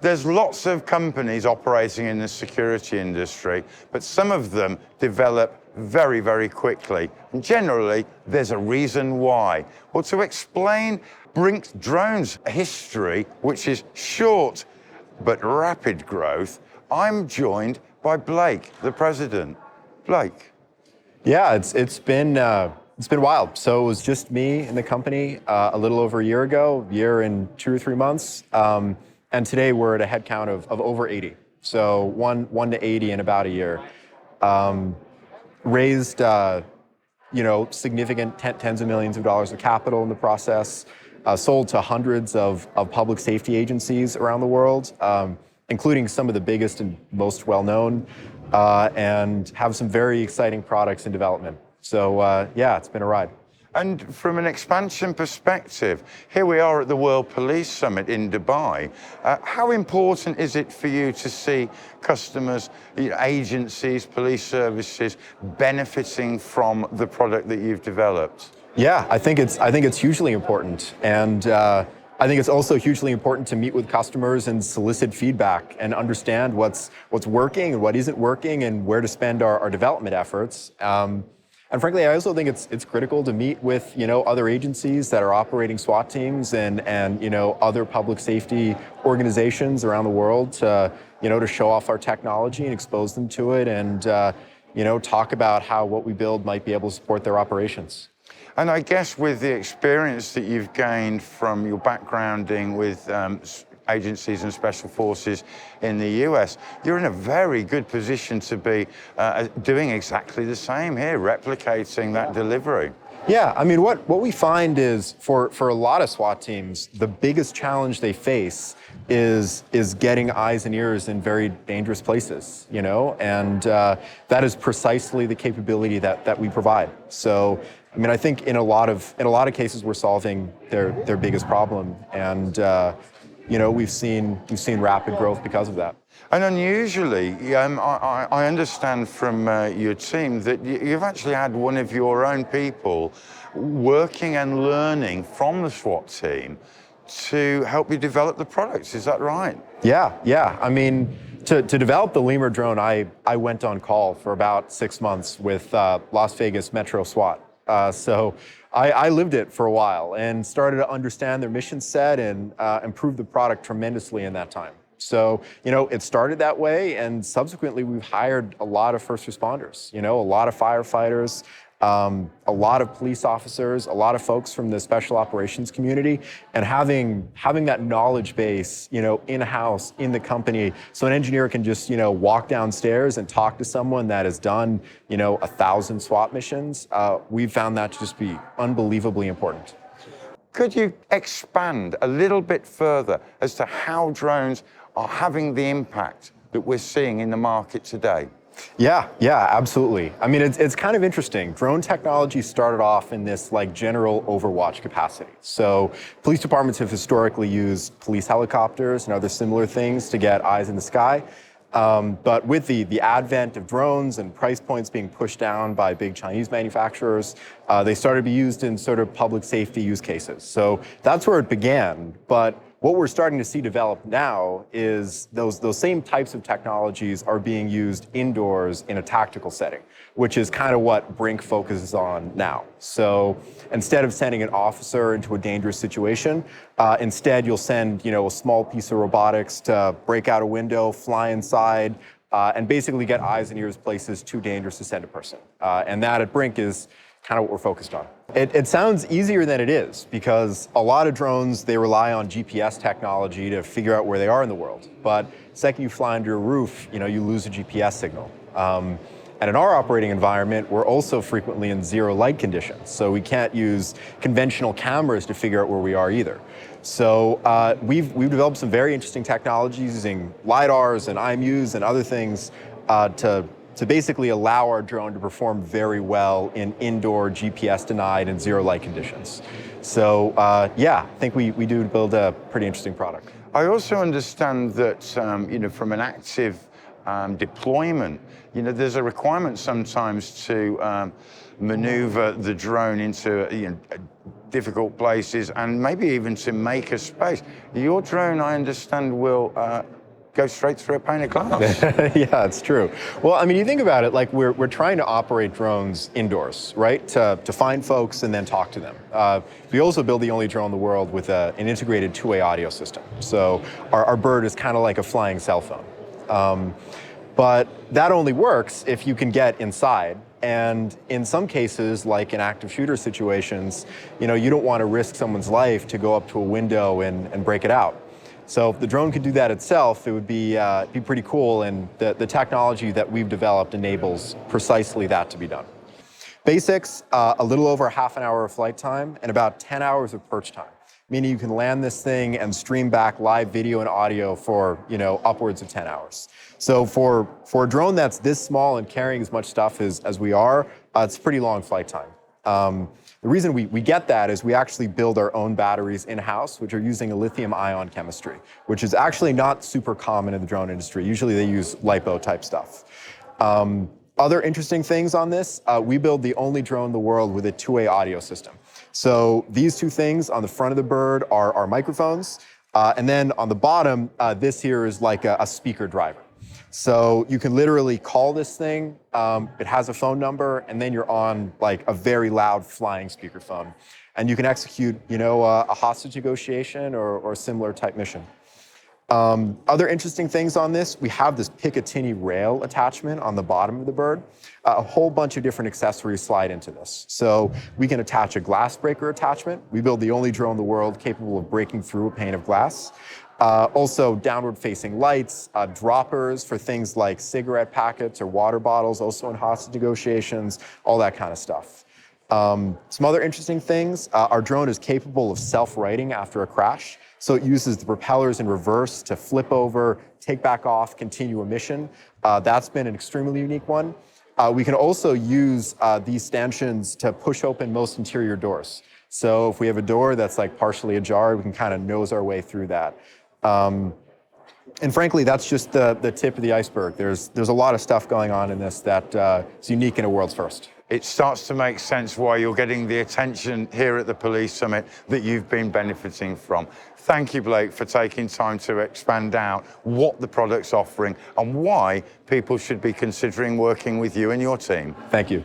There's lots of companies operating in the security industry, but some of them develop very, very quickly. And generally, there's a reason why. Well, to explain BRINC Drones' history, which is short but rapid growth, I'm joined by Blake, the president. Blake. Yeah, it's been wild. So it was just me in the company a little over a year ago, year and 2 or 3 months. And today we're at a headcount of over 80. So one to 80 in about a year. Raised, significant tens of millions of dollars of capital in the process. Sold to hundreds of public safety agencies around the world, including some of the biggest and most well-known, and have some very exciting products in development. So yeah, it's been a ride. And from an expansion perspective, here we are at the World Police Summit in Dubai. How important is it for you to see customers, agencies, police services benefiting from the product that you've developed? Yeah, I think it's hugely important, and I think it's also hugely important to meet with customers and solicit feedback and understand what's working and what isn't working and where to spend our development efforts. And frankly, I also think it's critical to meet with other agencies that are operating SWAT teams and other public safety organizations around the world to to show off our technology and expose them to it, and talk about how what we build might be able to support their operations. And I guess with the experience that you've gained from your backgrounding with agencies and special forces in the US, you're in a very good position to be doing exactly the same here, replicating that delivery. Yeah, I mean, what we find is for a lot of SWAT teams, the biggest challenge they face is getting eyes and ears in very dangerous places, and that is precisely the capability that we provide. So, I mean, I think in a lot of cases we're solving their biggest problem, and we've seen rapid growth because of that. And unusually, I understand from your team that you've actually had one of your own people working and learning from the SWAT team to help you develop the products. Is that right? Yeah. I mean, to develop the Lemur drone, I went on call for about 6 months with Las Vegas Metro SWAT. So I lived it for a while and started to understand their mission set and improved the product tremendously in that time. So, it started that way, and subsequently we've hired a lot of first responders, a lot of firefighters, a lot of police officers, a lot of folks from the special operations community, and having that knowledge base, in-house in the company, so an engineer can just, walk downstairs and talk to someone that has done, 1,000 SWAT missions. We've found that to just be unbelievably important. Could you expand a little bit further as to how drones are having the impact that we're seeing in the market today? Yeah, absolutely. I mean, it's kind of interesting. Drone technology started off in this general overwatch capacity. So police departments have historically used police helicopters and other similar things to get eyes in the sky. But with the advent of drones and price points being pushed down by big Chinese manufacturers, they started to be used in sort of public safety use cases. So that's where it began. But what we're starting to see develop now is those same types of technologies are being used indoors in a tactical setting, which is kind of what BRINC focuses on now. So instead of sending an officer into a dangerous situation, instead you'll send a small piece of robotics to break out a window, fly inside, and basically get eyes and ears places too dangerous to send a person. And that at BRINC is kind of what we're focused on. It sounds easier than it is, because a lot of drones, they rely on GPS technology to figure out where they are in the world. But the second you fly under a roof, you lose a GPS signal. And in our operating environment, we're also frequently in zero light conditions. So we can't use conventional cameras to figure out where we are either. So we've developed some very interesting technologies using LiDARs and IMUs and other things to basically allow our drone to perform very well in indoor GPS denied and zero light conditions. So yeah, I think we do build a pretty interesting product. I also understand that from an active deployment. You know, there's a requirement sometimes to maneuver the drone into difficult places and maybe even to make a space. Your drone, I understand, will go straight through a pane of glass. Yeah, it's true. Well, I mean, you think about it, like we're trying to operate drones indoors, right? To find folks and then talk to them. We also build the only drone in the world with an integrated two-way audio system. So our bird is kind of like a flying cell phone. But that only works if you can get inside. And in some cases, like in active shooter situations, you don't want to risk someone's life to go up to a window and break it out. So if the drone could do that itself, it would be pretty cool, and the technology that we've developed enables precisely that to be done. Basics, a little over half an hour of flight time and about 10 hours of perch time, meaning you can land this thing and stream back live video and audio for upwards of 10 hours. So for a drone that's this small and carrying as much stuff as we are, it's a pretty long flight time. The reason we get that is we actually build our own batteries in-house, which are using a lithium-ion chemistry, which is actually not super common in the drone industry. Usually they use LiPo-type stuff. Other interesting things on this, we build the only drone in the world with a two-way audio system. So these two things on the front of the bird are microphones, and then on the bottom, this here is like a speaker driver. So you can literally call this thing, it has a phone number, and then you're on like a very loud flying speakerphone. And you can execute, a hostage negotiation or similar type mission. Other interesting things on this, we have this Picatinny rail attachment on the bottom of the bird. A whole bunch of different accessories slide into this. So we can attach a glass breaker attachment. We build the only drone in the world capable of breaking through a pane of glass. Also downward-facing lights, droppers for things like cigarette packets or water bottles, also in hostage negotiations, all that kind of stuff. Some other interesting things, our drone is capable of self-righting after a crash. So it uses the propellers in reverse to flip over, take back off, continue a mission. That's been an extremely unique one. We can also use these stanchions to push open most interior doors. So if we have a door that's like partially ajar, we can kind of nose our way through that. And frankly, that's just the tip of the iceberg. There's a lot of stuff going on in this that is unique and a world's first. It starts to make sense why you're getting the attention here at the Police Summit that you've been benefiting from. Thank you, Blake, for taking time to expand out what the product's offering and why people should be considering working with you and your team. Thank you.